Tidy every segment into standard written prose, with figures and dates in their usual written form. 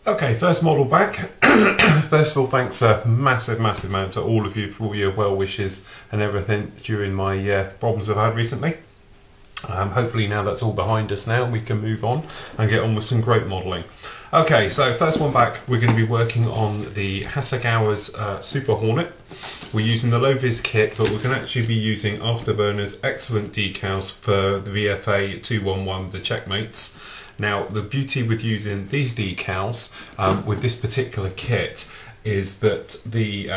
Okay, first model back. First of all, thanks a massive amount to all of you for all your well wishes and everything during my problems I've had recently. Hopefully now that's all behind us now, we can move on and get on with some great modelling. Okay, so first one back, we're going to be working on the Hasegawa's Super Hornet. We're using the low-vis kit, but we can actually be using Afterburner's excellent decals for the VFA 211, the Checkmates. Now, the beauty with using these decals with this particular kit is that the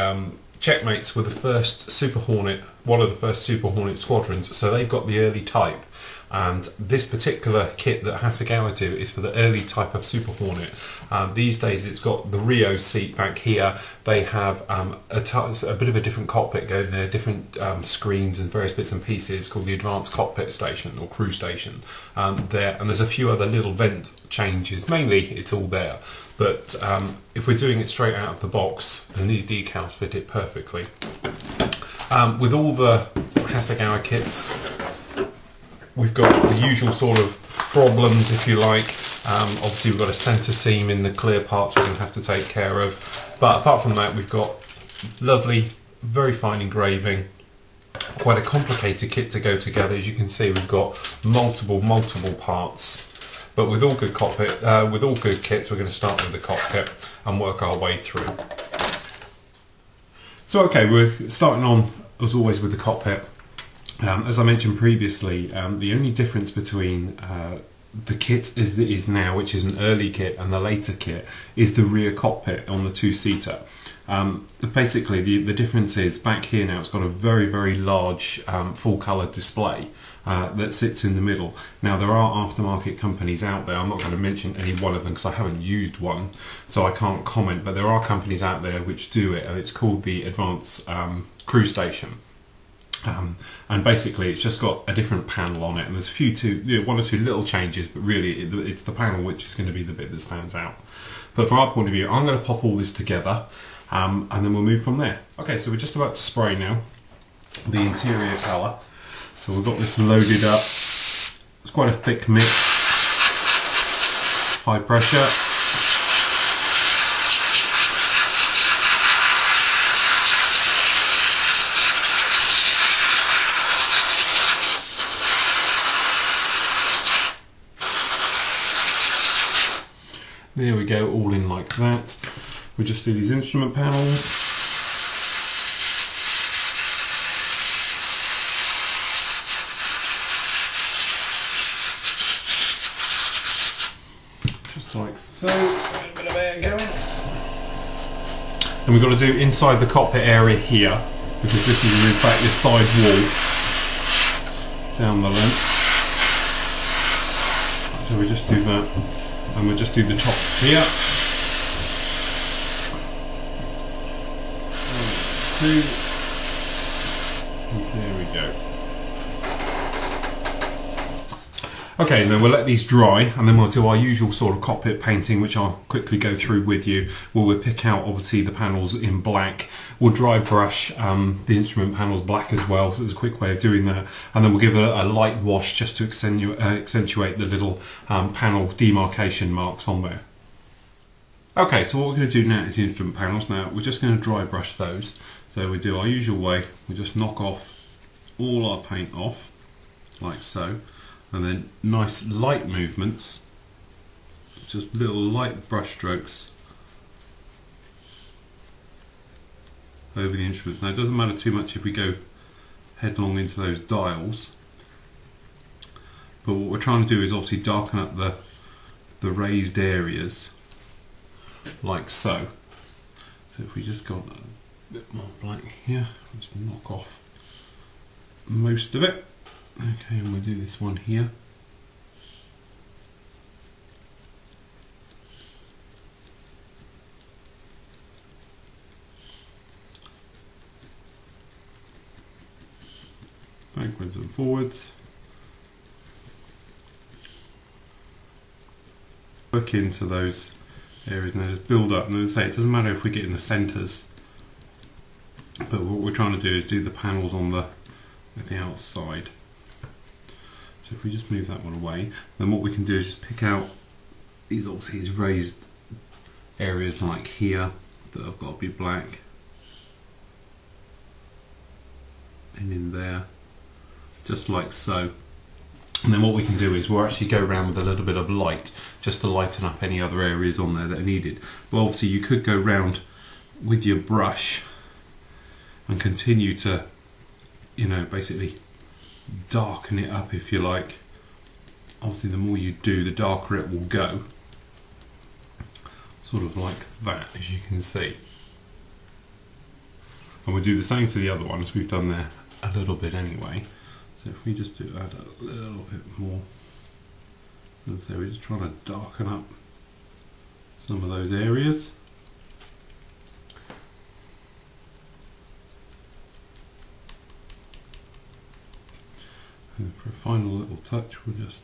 Checkmates were the first Super Hornet, one of the first Super Hornet squadrons, so they've got the early type. And this particular kit that Hasegawa do is for the early type of Super Hornet. These days it's got the Rio seat back here. They have a bit of a different cockpit going there, different screens and various bits and pieces called the Advanced Cockpit Station or Crew Station there. And there's a few other little vent changes, mainly it's all there. But if we're doing it straight out of the box, then these decals fit it perfectly. With all the Hasegawa kits, we've got the usual sort of problems, if you like. Obviously we've got a centre seam in the clear parts we're going to have to take care of. But apart from that, we've got lovely, very fine engraving. Quite a complicated kit to go together. As you can see, we've got multiple parts. But with all good cockpit, with all good kits, we're going to start with the cockpit and work our way through. So okay, we're starting on, as always, with the cockpit. As I mentioned previously, the only difference between the kit as it is now, which is an early kit, and the later kit, is the rear cockpit on the two-seater. Basically, the difference is back here now it's got a very large full-colour display that sits in the middle. Now there are aftermarket companies out there, I'm not going to mention any one of them because I haven't used one, so I can't comment, but there are companies out there which do it, and it's called the Advanced Crew Station. And basically it's just got a different panel on it, and there's one or two little changes, but really it's the panel which is going to be the bit that stands out. But from our point of view, I'm going to pop all this together and then we'll move from there. Okay, so we're just about to spray now the interior colour. So we've got this loaded up. It's quite a thick mix, high pressure. There we go, all in like that. We just do these instrument panels. Just like so. A bit of air going. And we've got to do inside the cockpit area here, because this is in fact this side wall down the length. So we just do that. And we'll just do the tops here. 1, 2, and there we go. Okay, and then we'll let these dry, and then we'll do our usual sort of cockpit painting, which I'll quickly go through with you, where we'll pick out obviously the panels in black. We'll dry brush the instrument panels black as well, so there's a quick way of doing that, and then we'll give it a light wash just to accentuate the little panel demarcation marks on there. Okay, so what we're going to do now is the instrument panels. Now we're just going to dry brush those, so we do our usual way. We just knock off all our paint off, like so. And then nice light movements, just little light brush strokes over the instruments. Now it doesn't matter too much if we go headlong into those dials, but what we're trying to do is obviously darken up the raised areas like so. So if we just got a bit more black here, just knock off most of it. Okay, and we'll do this one here. Backwards and forwards. Work into those areas now, just build up. And as I say, it doesn't matter if we get in the centres, but what we're trying to do is do the panels on the outside. So if we just move that one away, then what we can do is just pick out these, obviously these raised areas like here that have got to be black, and in there, just like so. And then what we can do is we'll actually go around with a little bit of light just to lighten up any other areas on there that are needed. But obviously you could go round with your brush and continue to, you know, basically darken it up if you like. Obviously the more you do, the darker it will go. Sort of like that, as you can see. And we'll do the same to the other ones. We've done there a little bit anyway. So if we just do add a little bit more, and so we're just trying to darken up some of those areas. And for a final little touch, we'll just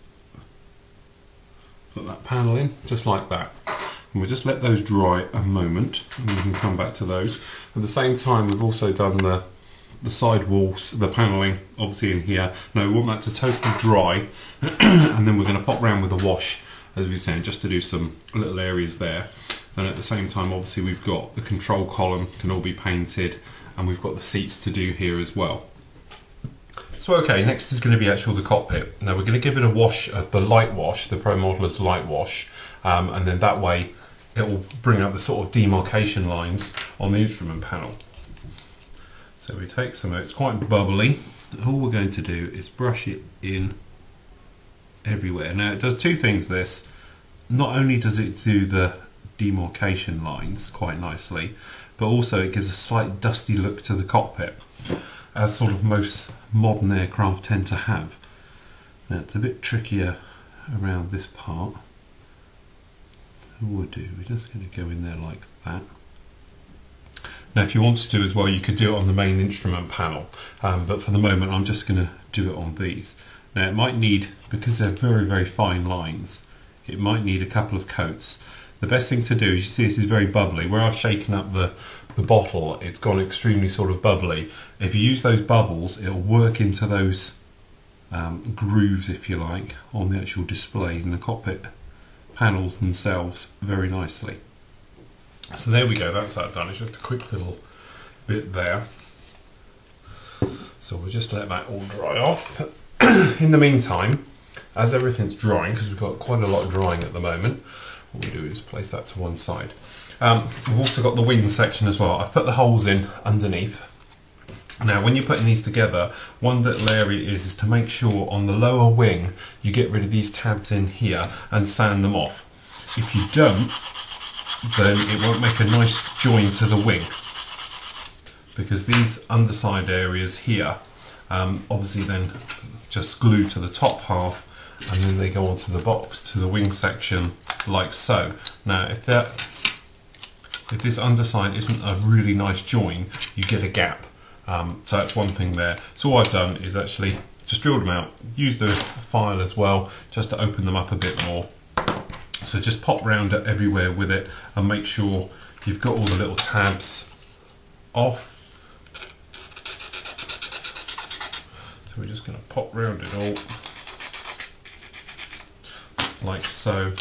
put that panel in, just like that. And we'll just let those dry a moment, and we can come back to those. At the same time, we've also done the side walls, the panelling, obviously in here. Now we want that to totally dry, and then we're going to pop round with a wash, as we said, just to do some little areas there. And at the same time, obviously, we've got the control column can all be painted, and we've got the seats to do here as well. So okay, next is going to be actually the cockpit. Now we're going to give it a wash of the light wash, the Pro Modelers light wash, and then that way it will bring up the sort of demarcation lines on the instrument panel. So we take some, it's quite bubbly. All we're going to do is brush it in everywhere. Now it does two things, this. Not only does it do the demarcation lines quite nicely, but also it gives a slight dusty look to the cockpit, as sort of most modern aircraft tend to have. Now it's a bit trickier around this part. So what we'll do, we're just going to go in there like that. Now if you wanted to as well, you could do it on the main instrument panel, but for the moment I'm just going to do it on these. Now it might need, because they're very, very fine lines, it might need a couple of coats. The best thing to do is, you see this is very bubbly, where I've shaken up the bottle, it's gone extremely sort of bubbly. If you use those bubbles, it'll work into those grooves, if you like, on the actual display in the cockpit panels themselves very nicely. So there we go, that's that done. It's just a quick little bit there. So we'll just let that all dry off. In the meantime, as everything's drying, because we've got quite a lot drying at the moment, what we do is place that to one side. We've also got the wing section as well. I've put the holes in underneath. Now when you're putting these together, one little area is to make sure on the lower wing you get rid of these tabs in here and sand them off. If you don't, then it won't make a nice join to the wing, because these underside areas here obviously then just glue to the top half, and then they go onto the box, to the wing section, like so. Now if this underside isn't a really nice join, you get a gap. So that's one thing there. So all I've done is actually just drilled them out, used the file as well, just to open them up a bit more. So just pop round it everywhere with it and make sure you've got all the little tabs off. So we're just going to pop round it all like so,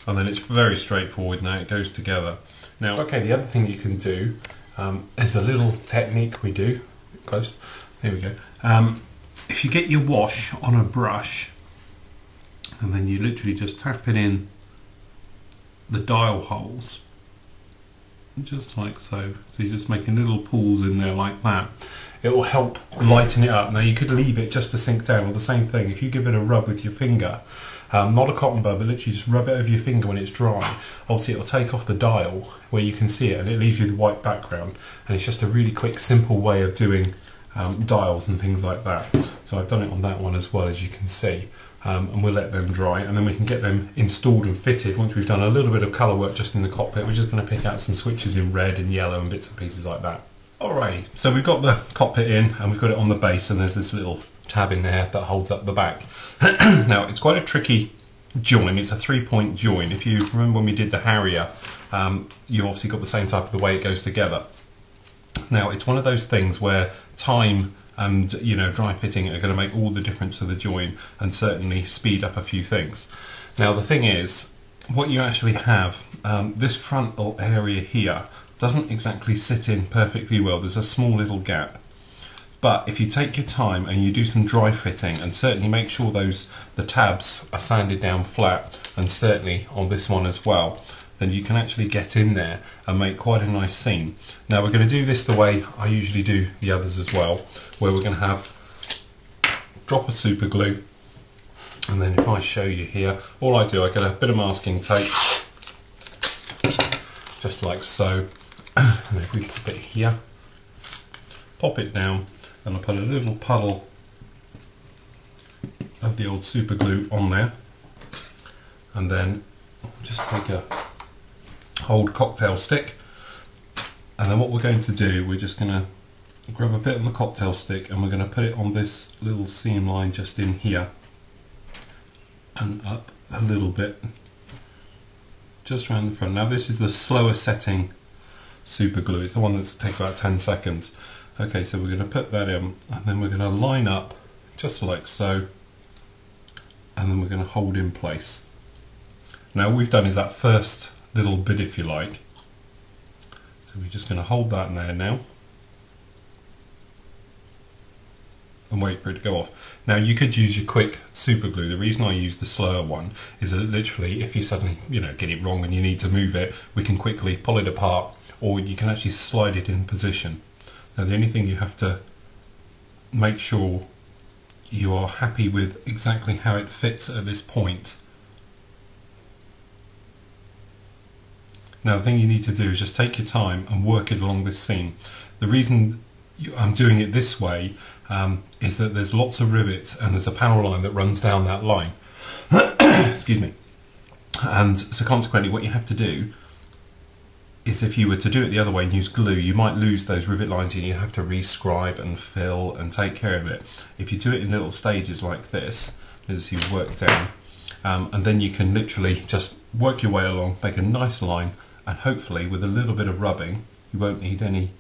and then it's very straightforward. Now it goes together. Now okay, the other thing you can do is a little technique we do. Close. There we go. If you get your wash on a brush, and then you literally just tap it in the dial holes, just like so. So you're just making little pools in there like that. It will help lighten it up. Now you could leave it just to sink down, or the same thing, if you give it a rub with your finger, not a cotton bud, but literally just rub it over your finger when it's dry. Obviously it will take off the dial where you can see it, and it leaves you the white background, and it's just a really quick, simple way of doing dials and things like that. So I've done it on that one as well, as you can see. And we'll let them dry, and then we can get them installed and fitted. Once we've done a little bit of colour work just in the cockpit, we're just going to pick out some switches in red and yellow and bits and pieces like that. Alrighty, so we've got the cockpit in and we've got it on the base, and there's this little tab in there that holds up the back. Now it's quite a tricky join, it's a 3-point join. If you remember when we did the Harrier, you obviously got the same type of the way it goes together. Now it's one of those things where time and dry fitting are going to make all the difference to the join, and certainly speed up a few things. Now the thing is, what you actually have, this frontal area here doesn't exactly sit in perfectly well. There's a small little gap. But if you take your time and you do some dry fitting, and certainly make sure the tabs are sanded down flat, and certainly on this one as well, then you can actually get in there and make quite a nice seam. Now we're going to do this the way I usually do the others as well, where we're going to have drop of super glue, and then if I show you here, all I do, I get a bit of masking tape, just like so, and if we pop it here, pop it down, and I'll put a little puddle of the old super glue on there, and then just take a old cocktail stick, and then what we're going to do, we're just going to grab a bit on the cocktail stick and we're going to put it on this little seam line just in here and up a little bit just around the front. Now this is the slower setting super glue, it's the one that takes about 10 seconds. Okay, so we're going to put that in and then we're going to line up just like so, and then we're going to hold in place. Now what we've done is that first little bit, if you like, so we're just going to hold that in there now and wait for it to go off. Now you could use your quick super glue. The reason I use the slower one is that literally if you suddenly get it wrong and you need to move it, we can quickly pull it apart, or you can actually slide it in position. Now the only thing you have to make sure you are happy with exactly how it fits at this point. Now the thing you need to do is just take your time and work it along this seam. The reason I'm doing it this way is that there's lots of rivets and there's a panel line that runs down that line. Excuse me. And so consequently what you have to do is, if you were to do it the other way and use glue, you might lose those rivet lines and you have to rescribe and fill and take care of it. If you do it in little stages like this, as you work down, and then you can literally just work your way along, make a nice line, and hopefully with a little bit of rubbing you won't need any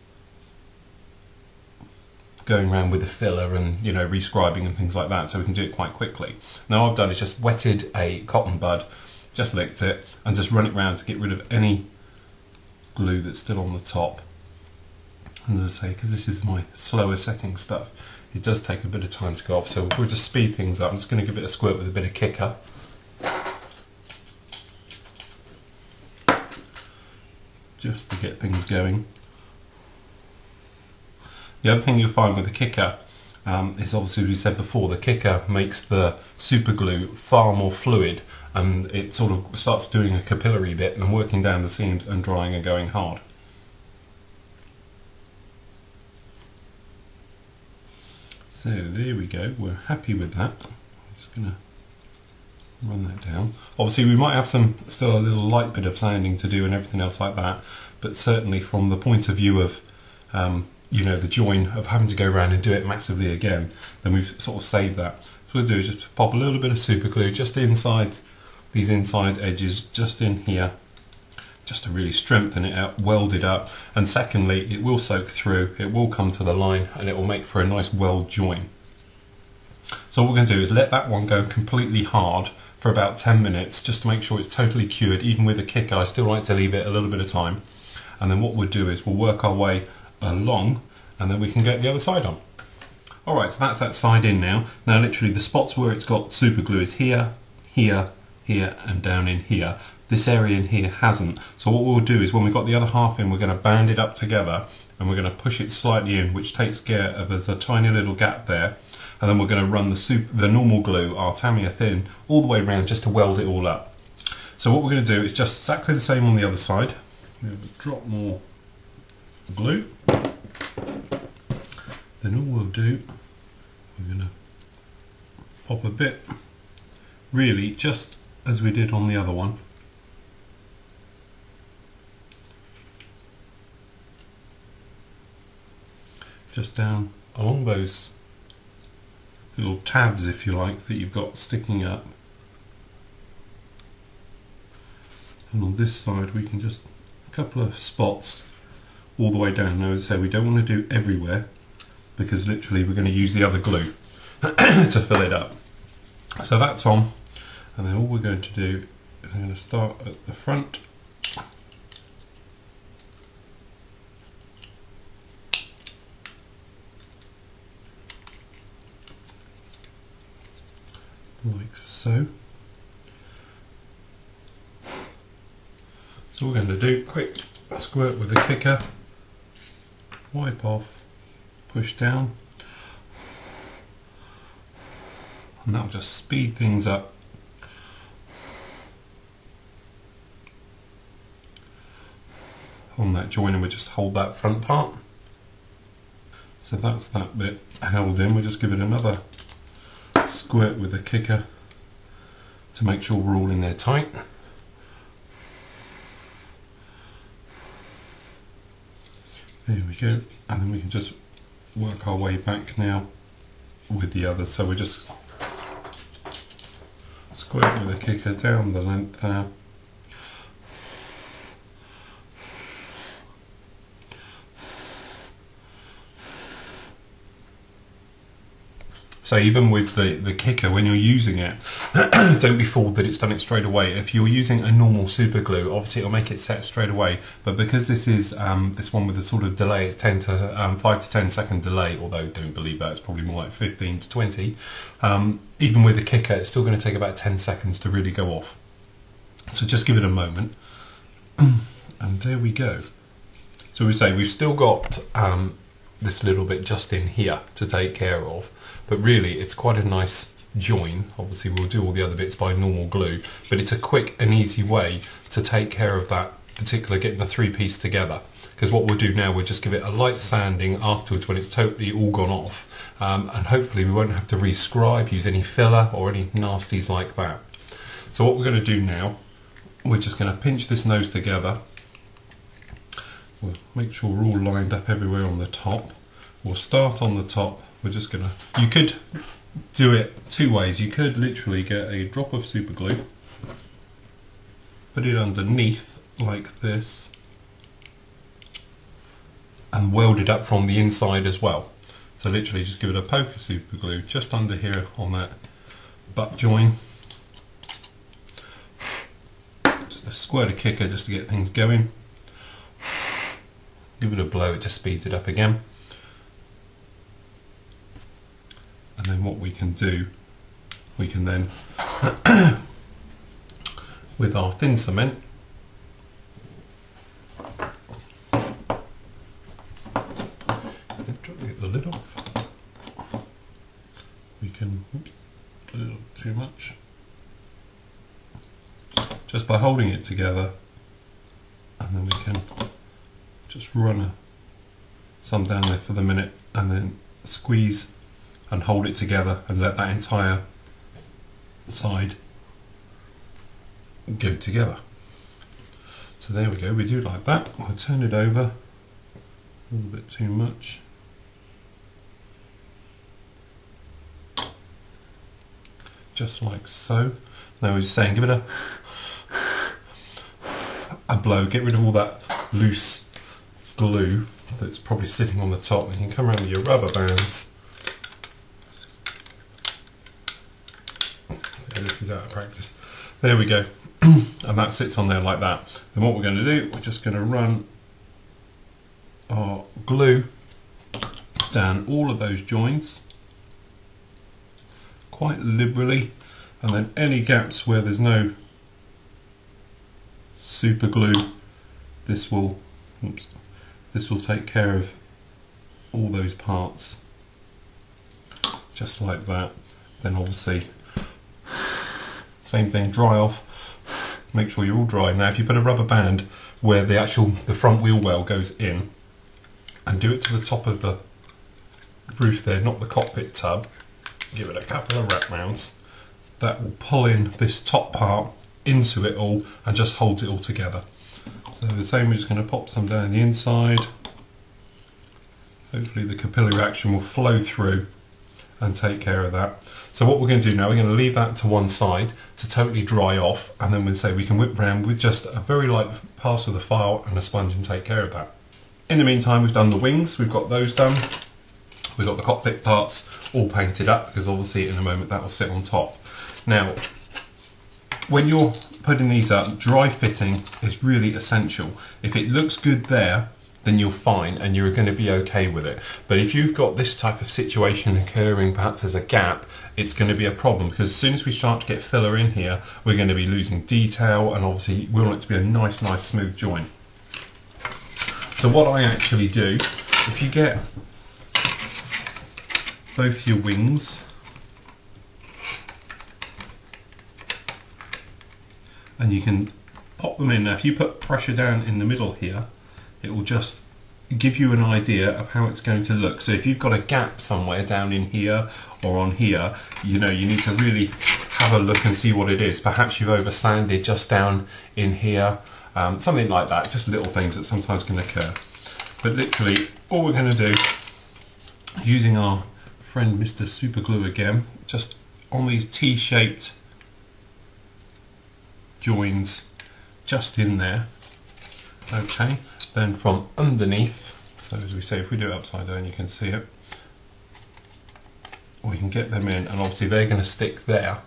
going around with the filler and rescribing and things like that, so we can do it quite quickly. Now what I've done is just wetted a cotton bud, just licked it and just run it round to get rid of any glue that's still on the top. And as I say, because this is my slower setting stuff, it does take a bit of time to go off, so we'll just speed things up. I'm just going to give it a squirt with a bit of kicker. Just to get things going. The other thing you'll find with the kicker is, obviously as we said before, the kicker makes the super glue far more fluid, and it sort of starts doing a capillary bit and working down the seams and drying and going hard. So there we go, we're happy with that. I'm just going to run that down. Obviously we might have still a little light bit of sanding to do and everything else like that, but certainly from the point of view of the join of having to go around and do it massively again, then we've sort of saved that. So what we'll do is just pop a little bit of super glue just inside these inside edges, just in here, just to really strengthen it out, weld it up, and secondly it will soak through, it will come to the line, and it will make for a nice weld join. So what we're going to do is let that one go completely hard for about 10 minutes just to make sure it's totally cured. Even with a kicker, I still like to leave it a little bit of time, and then what we'll do is we'll work our way along and then we can get the other side on. Alright, so that's that side in now. Now literally the spots where it's got super glue is here, here, here and down in here. This area in here hasn't. So what we'll do is when we've got the other half in, we're going to band it up together and we're going to push it slightly in, which takes care of there's a tiny little gap there, and then we're going to run the normal glue, our Tamiya thin, all the way around just to weld it all up. So what we're going to do is just exactly the same on the other side. We're going to drop more glue. Then all we'll do, we're going to pop a bit, really just as we did on the other one. Just down along those little tabs, if you like, that you've got sticking up. And on this side we can just a couple of spots all the way down. Now as I say, we don't want to do everywhere because literally we're going to use the other glue to fill it up. So that's on, and then all we're going to do I'm going to start at the front. Like so. So we're going to do quick squirt with the kicker, wipe off, push down, and that'll just speed things up. On that join, and we just hold that front part. So that's that bit held in. We'll just give it another squirt with the kicker to make sure we're all in there tight. There we go, and then we can just work our way back now with the others. So we just squirt with the kicker down the length there. So even with the kicker, when you're using it, don't be fooled that it's done it straight away. If you're using a normal super glue, obviously it'll make it set straight away. But because this is this one with a sort of delay, it's 5 to 10 second delay, although don't believe that, it's probably more like 15 to 20. Even with the kicker, it's still going to take about 10 seconds to really go off. So just give it a moment. And there we go. So we say we've still got this little bit just in here to take care of. But really, it's quite a nice join. Obviously, we'll do all the other bits by normal glue, but it's a quick and easy way to take care of that particular, getting the three-piece together. Because what we'll do now, we'll just give it a light sanding afterwards when it's totally all gone off. And hopefully we won't have to rescribe, use any filler or any nasties like that. So what we're going to do now, we're just going to pinch this nose together. We'll make sure we're all lined up everywhere on the top. We'll start on the top. We're just gonna, you could do it two ways. You could literally get a drop of super glue, put it underneath like this, and weld it up from the inside as well. So literally just give it a poke of super glue just under here on that butt join. Just a squirt of kicker just to get things going. Give it a blow, it just speeds it up again. And then what we can do, we can then, with our thin cement, get the lid off. We can, oops, a little too much. Just by holding it together, and then we can just run some down there for the minute, and then squeeze and hold it together and let that entire side go together. So there we go, we do like that. I'll turn it over, a little bit too much. Just like so. Now we're just saying, give it a blow, get rid of all that loose glue that's probably sitting on the top. You can come around with your rubber bands. This is out of practice. There we go. And that sits on there like that. Then what we're going to do, we're just going to run our glue down all of those joints quite liberally, and then any gaps where there's no super glue, this will take care of all those parts just like that. Then obviously same thing, dry off, make sure you're all dry. Now if you put a rubber band where the front wheel well goes in, and do it to the top of the roof there, not the cockpit tub, give it a couple of wrap rounds, that will pull in this top part into it all and just holds it all together. So the same, we're just going to pop some down the inside. Hopefully the capillary action will flow through and take care of that. So what we're going to do now, we're going to leave that to one side to totally dry off, and then we'll say we can whip round with just a very light pass with a file and a sponge and take care of that. In the meantime, we've done the wings, we've got those done. We've got the cockpit parts all painted up, because obviously in a moment that will sit on top. Now, when you're putting these up, dry fitting is really essential. If it looks good there, then you're fine and you're going to be okay with it. But if you've got this type of situation occurring, perhaps as a gap, it's going to be a problem, because as soon as we start to get filler in here, we're going to be losing detail, and obviously we want it to be a nice smooth joint. So what I actually do, if you get both your wings and you can pop them in. Now if you put pressure down in the middle here, it will just give you an idea of how it's going to look. So if you've got a gap somewhere down in here or on here, you know, you need to really have a look and see what it is. Perhaps you've over sanded just down in here, something like that, just little things that sometimes can occur. But literally all we're going to do, using our friend Mr. Super Glue again, just on these T-shaped joins just in there. Okay, then from underneath, so as we say, if we do it upside down you can see it, we can get them in, and obviously they're going to stick there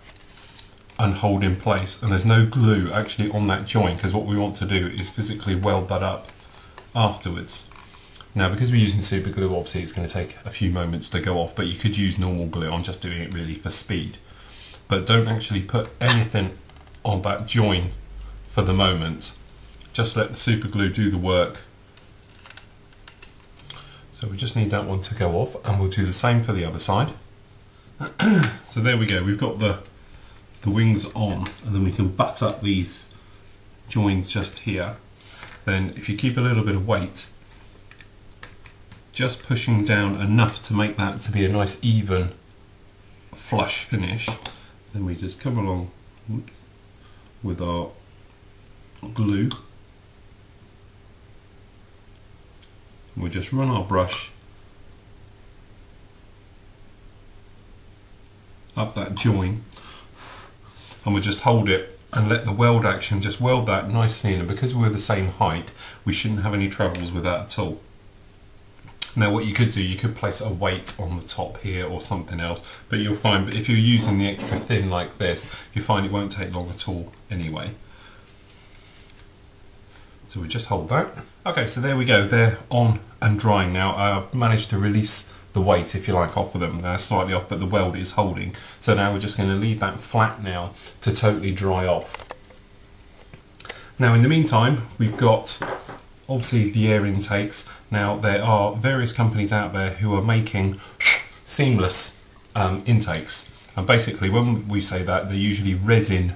and hold in place, and there's no glue actually on that joint, because what we want to do is physically weld that up afterwards. Now because we're using super glue, obviously it's going to take a few moments to go off, but you could use normal glue. I'm just doing it really for speed. But don't actually put anything on that joint for the moment. Just let the super glue do the work. So we just need that one to go off, and we'll do the same for the other side. So there we go, we've got the wings on, and then we can butt up these joins just here. Then if you keep a little bit of weight, just pushing down enough to make that to be a nice even flush finish, then we just come along with our glue. We'll just run our brush up that join, and we'll just hold it and let the weld action just weld that nicely in, and because we're the same height we shouldn't have any troubles with that at all. Now what you could do, you could place a weight on the top here or something else, but you'll find that if you're using the extra thin like this, you find it won't take long at all anyway. So we just hold that. Okay, so there we go, they're on and drying now. I've managed to release the weight, if you like, off of them. They're slightly off, but the weld is holding. So now we're just going to leave that flat now to totally dry off. Now in the meantime, we've got obviously the air intakes. Now there are various companies out there who are making seamless intakes, and basically when we say that, they're usually resin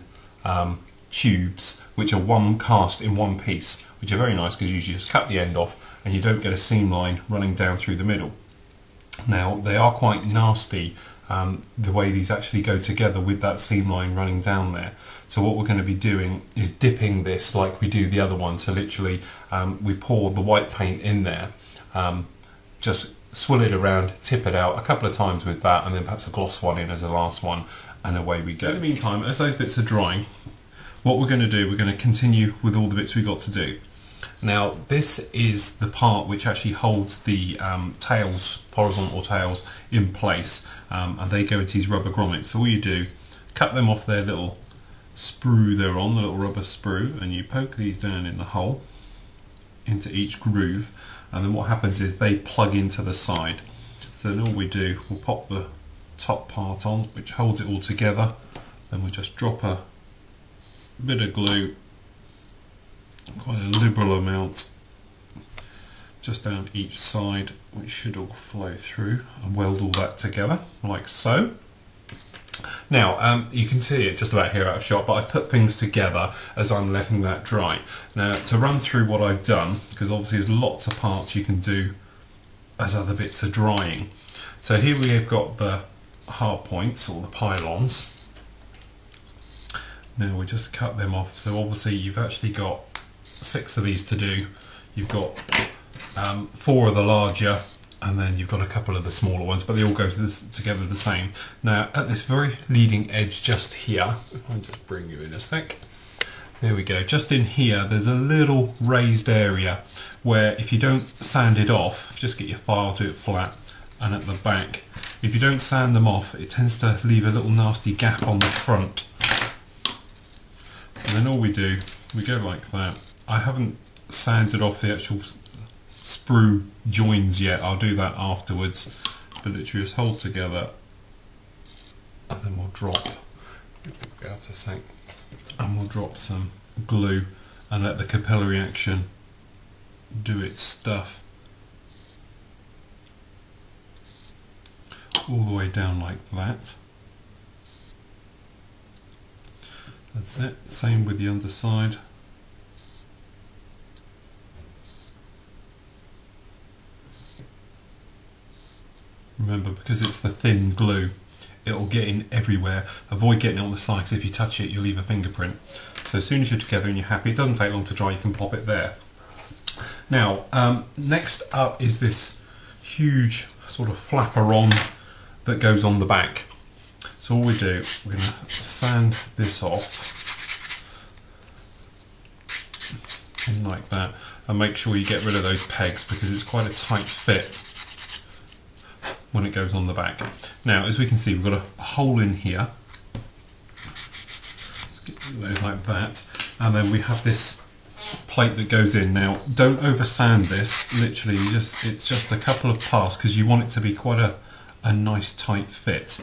tubes which are one cast in one piece, which are very nice because you just cut the end off and you don't get a seam line running down through the middle. Now they are quite nasty, the way these actually go together with that seam line running down there. So what we're going to be doing is dipping this like we do the other one. So literally we pour the white paint in there, just swill it around, tip it out a couple of times with that, and then perhaps a gloss one in as a last one, and away we go. In the meantime, as those bits are drying, what we're going to do, we're going to continue with all the bits we've got to do. Now this is the part which actually holds the tails, horizontal tails, in place, and they go into these rubber grommets. So all you do, cut them off their little sprue they're on, the little rubber sprue, and you poke these down in the hole into each groove, and then what happens is they plug into the side. So then all we do, we'll pop the top part on, which holds it all together, then we'll just drop a bit of glue, quite a liberal amount, just down each side, which should all flow through, and weld all that together like so. Now you can see it just about here out of shot, but I've put things together as I'm letting that dry. Now to run through what I've done, because obviously there's lots of parts you can do as other bits are drying. So here we have got the hard points, or the pylons. Now we just cut them off. So obviously you've actually got 6 of these to do. You've got 4 of the larger, and then you've got a couple of the smaller ones, but they all go together the same. Now at this very leading edge just here, I'll just bring you in a sec. There we go, just in here there's a little raised area where if you don't sand it off, just get your file, do it flat, and at the back, if you don't sand them off, it tends to leave a little nasty gap on the front. And then all we do, we go like that. I haven't sanded off the actual sprue joins yet, I'll do that afterwards. But literally just hold together and then we'll drop, and we'll drop some glue and let the capillary action do its stuff all the way down like that. That's it, same with the underside. Remember, because it's the thin glue, it'll get in everywhere. Avoid getting it on the sides. If you touch it, you'll leave a fingerprint. So as soon as you're together and you're happy, it doesn't take long to dry, you can pop it there. Now, next up is this huge sort of flapper-on that goes on the back. So all we do, we're going to sand this off in like that, and make sure you get rid of those pegs because it's quite a tight fit when it goes on the back. Now, as we can see, we've got a hole in here. Let's get those like that, and then we have this plate that goes in. Now, don't over sand this. Literally, it's just a couple of passes because you want it to be quite a nice tight fit.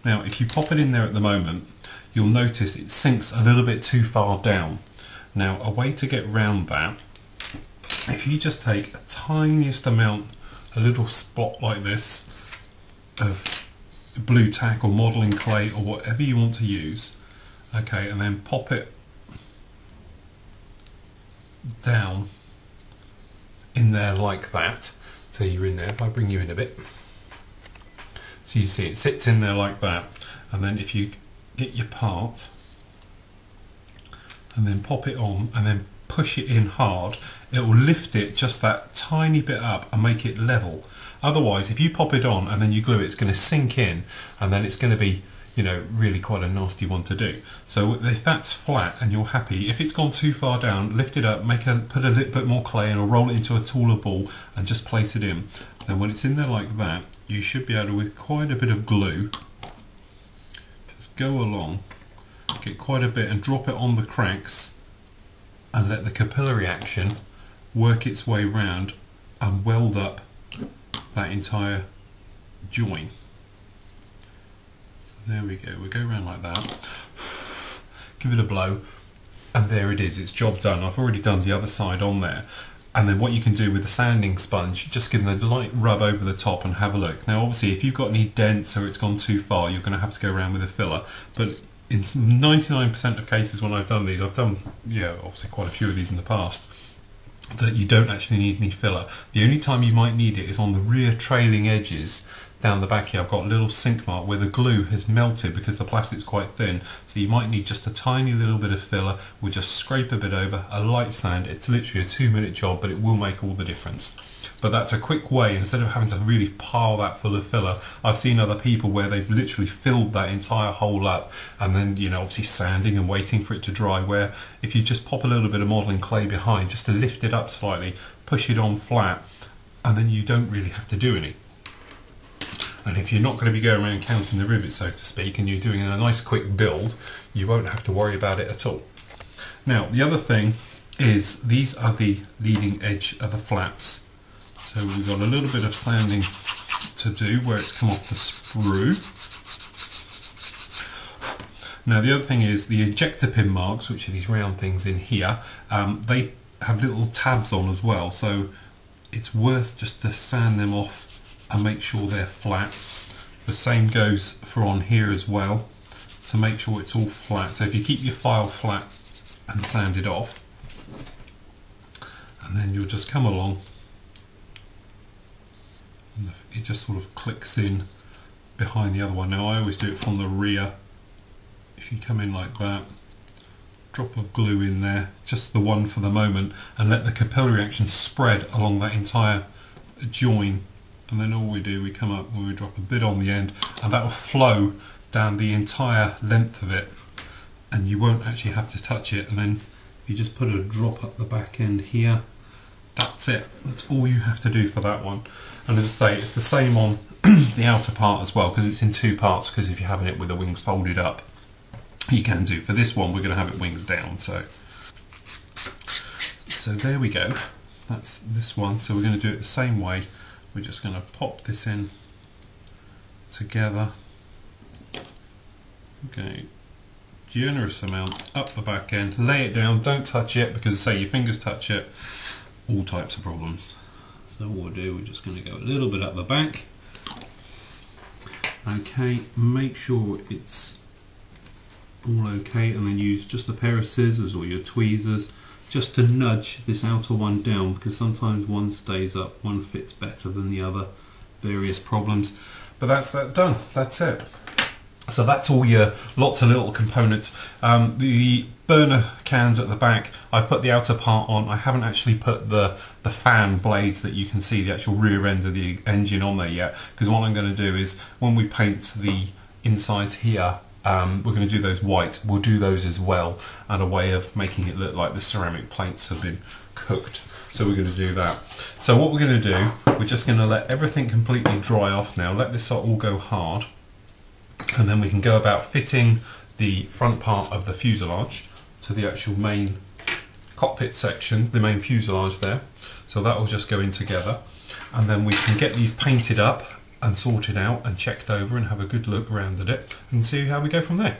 Now, if you pop it in there at the moment, you'll notice it sinks a little bit too far down. Now, a way to get round that, if you just take a tiniest amount, a little spot like this of blue tack or modelling clay or whatever you want to use, okay, and then pop it down in there like that. So you're in there, if I bring you in a bit, so you see it sits in there like that, and then if you get your part and then pop it on and then push it in hard, it will lift it just that tiny bit up and make it level. Otherwise, if you pop it on and then you glue it, it's going to sink in, and then it's going to be, you know, really quite a nasty one to do. So if that's flat and you're happy, if it's gone too far down, lift it up, put a little bit more clay in, or roll it into a taller ball and just place it in. Then when it's in there like that, you should be able to, with quite a bit of glue, just go along, get quite a bit and drop it on the cracks and let the capillary action work its way round and weld up that entire join. So there we go, we go around like that, give it a blow, and there it is, it's job done. I've already done the other side on there. And then what you can do with the sanding sponge, just give them a light rub over the top and have a look. Now obviously if you've got any dents or it's gone too far, you're going to have to go around with a filler. But in 99% of cases when I've done these, I've done, yeah, obviously quite a few of these in the past, that you don't actually need any filler. The only time you might need it is on the rear trailing edges down the back here. I've got a little sink mark where the glue has melted because the plastic's quite thin, so you might need just a tiny little bit of filler. We'll just scrape a bit over, a light sand. It's literally a 2-minute job, but it will make all the difference. But that's a quick way, instead of having to really pile that full of filler. I've seen other people where they've literally filled that entire hole up and then, you know, obviously sanding and waiting for it to dry, where if you just pop a little bit of modelling clay behind just to lift it up slightly, push it on flat, and then you don't really have to do any. And if you're not going to be going around counting the rivets, so to speak, and you're doing a nice quick build, you won't have to worry about it at all. Now, the other thing is, these are the leading edge of the flaps. So we've got a little bit of sanding to do where it's come off the sprue. Now the other thing is the ejector pin marks, which are these round things in here, they have little tabs on as well, so it's worth just to sand them off and make sure they're flat. The same goes for on here as well, to make sure it's all flat. So if you keep your file flat and sand it off, and then you'll just come along, and it just sort of clicks in behind the other one. Now I always do it from the rear. If you come in like that, drop of glue in there, just the one for the moment, and let the capillary action spread along that entire join. And then all we do, we come up and we drop a bit on the end, and that will flow down the entire length of it, and you won't actually have to touch it. And then you just put a drop up the back end here. That's it. That's all you have to do for that one. And as I say, it's the same on the outer part as well, because it's in two parts, because if you're having it with the wings folded up. you can do. For this one, we're going to have it wings down. So there we go. That's this one. So we're going to do it the same way. We're just going to pop this in together. Okay, generous amount up the back end. Lay it down. Don't touch it, because say your fingers touch it, all types of problems. So what we'll do, we're just going to go a little bit up the back. Okay, make sure it's all okay, and then use just a pair of scissors or your tweezers just to nudge this outer one down, because sometimes one stays up, one fits better than the other, various problems. But that's that done, that's it. So that's all your lots of little components. The burner cans at the back, I've put the outer part on. I haven't actually put the fan blades that you can see, the actual rear end of the engine on there yet, because what I'm going to do is when we paint the insides here, we're going to do those white. We'll do those as well, and a way of making it look like the ceramic plates have been cooked. So we're going to do that. So what we're going to do, we're just going to let everything completely dry off now. Let this all go hard, and then we can go about fitting the front part of the fuselage to the actual main cockpit section, the main fuselage there. So that will just go in together, and then we can get these painted up and sorted out and checked over and have a good look around at it and see how we go from there.